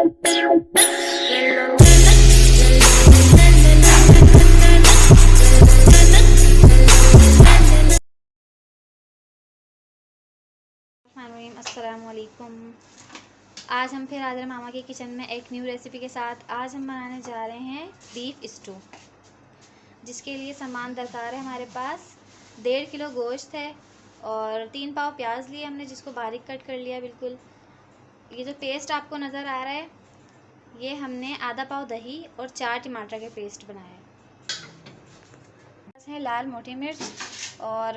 अस्सलाम वालेकुम। आज हम फिर हाजिर मामा के किचन में एक न्यू रेसिपी के साथ। आज हम बनाने जा रहे हैं बीफ स्टू, जिसके लिए सामान दरकार है हमारे पास 1.5 किलो गोश्त है और 3 पाव प्याज लिए हमने, जिसको बारीक कट कर लिया बिल्कुल। ये जो पेस्ट आपको नज़र आ रहा है, ये हमने आधा पाव दही और 4 टमाटर के पेस्ट बनाए है। लाल मोटी मिर्च और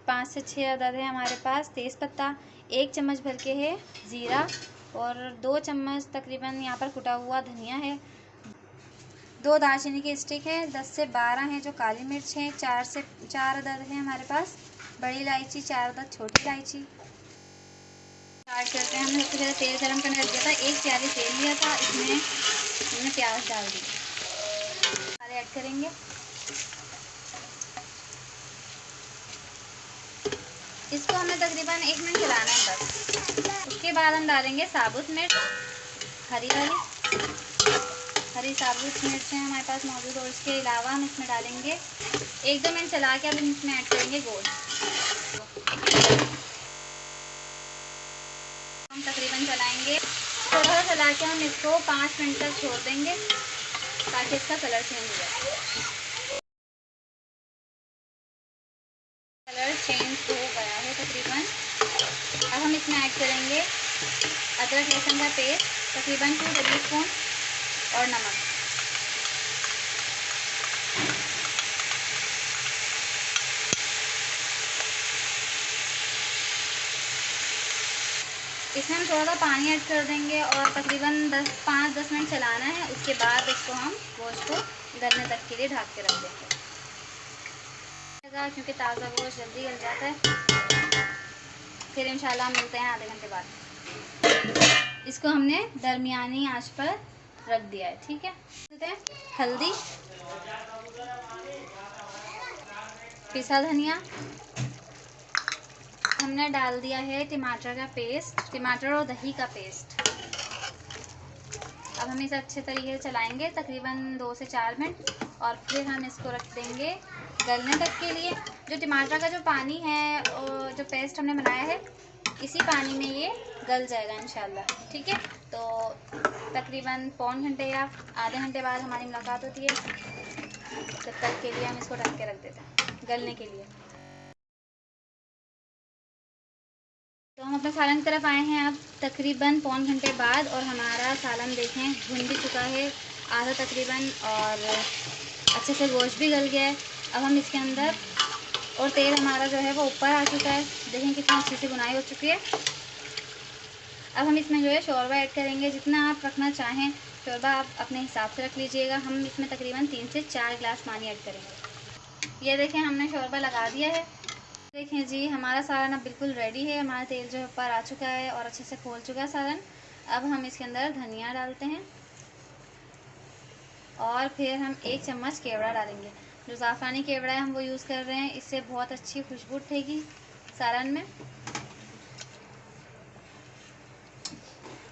5 से 6 अदद है हमारे पास तेज़ पत्ता, 1 चम्मच भर के है ज़ीरा और 2 चम्मच तकरीबन यहाँ पर कुटा हुआ धनिया है। 2 दालचीनी के स्टिक है, 10 से 12 हैं जो काली मिर्च है, 4 से 4 अदद है हमारे पास बड़ी इलायची, 4 अदद छोटी इलायची। स्टार्ट करते हैं। हमने सबसे पहले तेल गरम करने रख दिया था, 1 प्याली तेल लिया था, इसमें हमने प्याज डाल दी, मसाले ऐड करेंगे। इसको हमें तकरीबन 1 मिनट चलाना है बस। उसके बाद हम डालेंगे साबुत मिर्च, हरी साबुत मिर्च है हमारे पास मौजूद, और इसके अलावा हम इसमें डालेंगे 1-2 मिनट चला के अब इसमें ऐड करेंगे गोश्त। हम तकरीबन चलाएंगे, थोड़ा सा चला के हम इसको 5 मिनट तक छोड़ देंगे ताकि इसका कलर चेंज हो जाए। कलर चेंज हो गया है तकरीबन। अब हम इसमें ऐड करेंगे अदरक लहसुन का पेस्ट तकरीबन 2 टेबल स्पून और नमक। इसमें हम थोड़ा सा पानी ऐड कर देंगे और तकरीबन 5-10 मिनट चलाना है। उसके बाद इसको हम गोश्त को गलने तक के लिए ढक के रख देंगे, क्योंकि ताज़ा गोश्त जल्दी गल जाता है। फिर इंशाल्लाह मिलते हैं आधे घंटे बाद। इसको हमने दरमियानी आंच पर रख दिया है, ठीक है। हल्दी, पिसा धनिया, हमने डाल दिया है टमाटर का पेस्ट, टमाटर और दही का पेस्ट। अब हम इसे अच्छे तरीके से चलाएंगे तकरीबन 2 से 4 मिनट और फिर हम इसको रख देंगे गलने तक के लिए। जो टमाटर का जो पानी है और जो पेस्ट हमने बनाया है, इसी पानी में ये गल जाएगा इंशाल्लाह, ठीक है। तो तकरीबन पौन घंटे या आधे घंटे बाद हमारी मुलाकात होती है। तब तक के लिए हम इसको ढक के रख देते हैं गलने के लिए। तो हम अपने सालन की तरफ आए हैं अब तकरीबन पौन घंटे बाद, और हमारा सालन देखें भुन भी चुका है आधा तकरीबन, और अच्छे से गोश्त भी गल गया है। अब हम इसके अंदर, और तेल हमारा जो है वो ऊपर आ चुका है, देखें कितनी अच्छी सी बुनाई हो चुकी है। अब हम इसमें जो है शोरबा ऐड करेंगे। जितना आप रखना चाहें शोरबा आप अपने हिसाब से रख लीजिएगा। हम इसमें तकरीबन 3 से 4 गिलास पानी ऐड करेंगे। ये देखें हमने शोरबा लगा दिया है। देखें जी, हमारा सालन अब बिल्कुल रेडी है। हमारा तेल जो है ऊपर आ चुका है और अच्छे से खोल चुका है सालन। अब हम इसके अंदर धनिया डालते हैं और फिर हम 1 चम्मच केवड़ा डालेंगे। जो ज़ाफ़रानी केवड़ा है हम वो यूज़ कर रहे हैं, इससे बहुत अच्छी खुशबू उठेगी सालन में।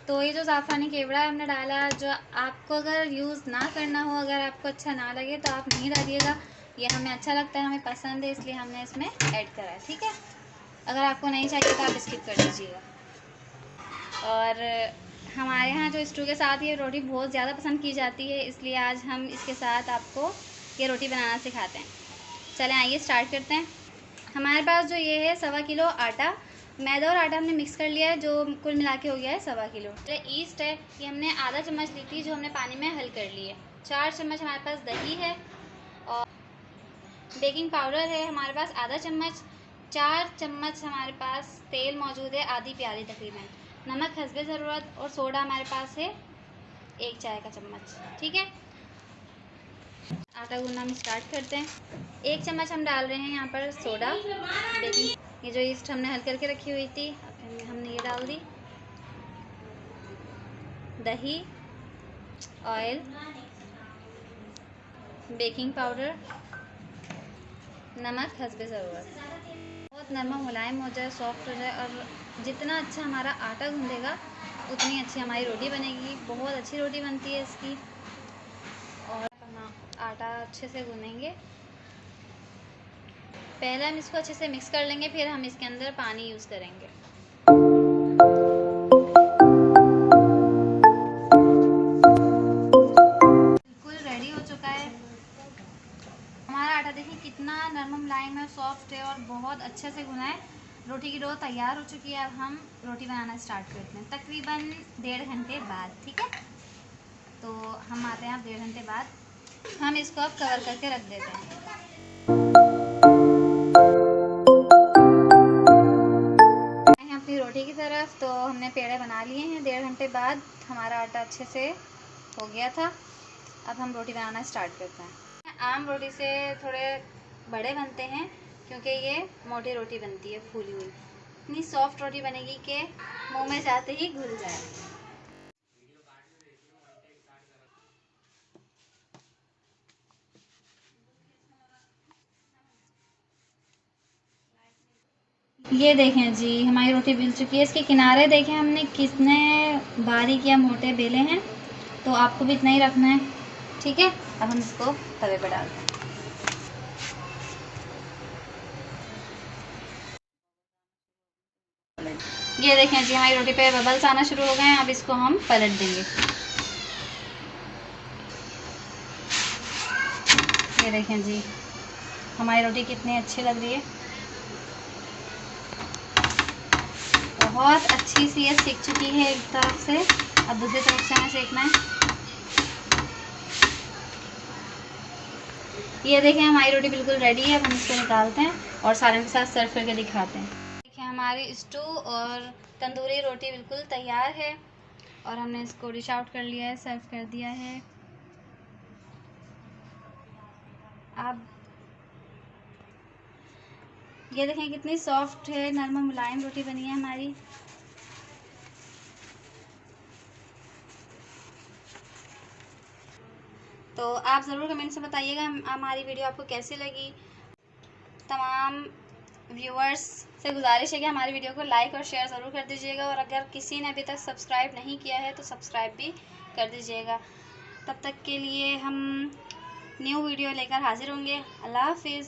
तो ये जो ज़ाफ़रानी केवड़ा हमने डाला, जो आपको अगर यूज़ ना करना हो, अगर आपको अच्छा ना लगे तो आप नहीं डालिएगा। ये हमें अच्छा लगता है, हमें पसंद है, इसलिए हमने इसमें ऐड करा है, ठीक है। अगर आपको नहीं चाहिए तो आप स्किप कर दीजिएगा। और हमारे यहाँ जो स्टू के साथ ये रोटी बहुत ज़्यादा पसंद की जाती है, इसलिए आज हम इसके साथ आपको ये रोटी बनाना सिखाते हैं। चलें आइए स्टार्ट करते हैं। हमारे पास जो ये है 1.25 किलो आटा, मैदा और आटा हमने मिक्स कर लिया है, जो कुल मिला के हो गया है 1.25 किलो। ईस्ट है, ये हमने आधा चम्मच ली थी, जो हमने पानी में हल कर ली है। 4 चम्मच हमारे पास दही है, और बेकिंग पाउडर है हमारे पास आधा चम्मच। 4 चम्मच हमारे पास तेल मौजूद है, आधी प्याली तकरीबन। नमक हस्बे ज़रूरत, और सोडा हमारे पास है 1 चाय का चम्मच, ठीक है। आटा गूंदना हम स्टार्ट करते हैं। 1 चम्मच हम डाल रहे हैं यहाँ पर सोडा बेकिंग। ये जो ईस्ट हमने हल करके रखी हुई थी हमने ये डाल दी। दही, ऑयल, बेकिंग पाउडर, नमक हस्बे ज़रूरत। बहुत नरम मुलायम हो जाए, सॉफ्ट हो जाए, और जितना अच्छा हमारा आटा गूंदेगा उतनी अच्छी हमारी रोटी बनेगी। बहुत अच्छी रोटी बनती है इसकी। और हम आटा अच्छे से गूँथेंगे। पहले हम इसको अच्छे से मिक्स कर लेंगे, फिर हम इसके अंदर पानी यूज़ करेंगे। बिल्कुल रेडी हो चुका है हमारा आटा। देखिए कितना नरम मुलायम है, सॉफ्ट है और बहुत अच्छे से गुना है। रोटी की डो तैयार हो चुकी है। अब हम रोटी बनाना स्टार्ट करते हैं तकरीबन 1.5 घंटे बाद। ठीक है, तो हम आते हैं अब 1.5 घंटे बाद। हम इसको अब कवर करके रख देते हैं। अपनी रोटी की तरफ तो हमने पेड़े बना लिए हैं। 1.5 घंटे बाद हमारा आटा अच्छे से हो गया था। अब हम रोटी बनाना स्टार्ट करते हैं। आम रोटी से थोड़े बड़े बनते हैं क्योंकि ये मोटी रोटी बनती है, फूली हुई। इतनी सॉफ्ट रोटी बनेगी कि मुंह में जाते ही घुल जाए। ये देखें जी, हमारी रोटी बिल चुकी है। इसके किनारे देखें हमने कितने बारीक या मोटे बेले हैं, तो आपको भी इतना ही रखना है। ठीक है, अब हम इसको तवे पर डालते हैं। ये देखें जी, हमारी रोटी पे बबल्स आना शुरू हो गए हैं। अब इसको हम पलट देंगे। ये देखें जी, हमारी रोटी कितनी अच्छी लग रही है। बहुत अच्छी सी ये सीख चुकी है एक तरफ से। अब दूसरी तरफ से हमें सेकना है। ये देखें हमारी रोटी बिल्कुल रेडी है। अब हम इसको निकालते हैं और सारे के साथ सर्व करके दिखाते हैं। देखिए हमारी स्टू और तंदूरी रोटी बिल्कुल तैयार है और हमने इसको डिश आउट कर लिया है, सर्व कर दिया है। आप ये देखें कितनी सॉफ्ट है, नरम मुलायम रोटी बनी है हमारी। तो आप ज़रूर कमेंट से बताइएगा हमारी वीडियो आपको कैसी लगी। तमाम व्यूअर्स से गुजारिश है कि हमारी वीडियो को लाइक और शेयर ज़रूर कर दीजिएगा, और अगर किसी ने अभी तक सब्सक्राइब नहीं किया है तो सब्सक्राइब भी कर दीजिएगा। तब तक के लिए हम न्यू वीडियो लेकर हाजिर होंगे। अल्लाह हाफिज़।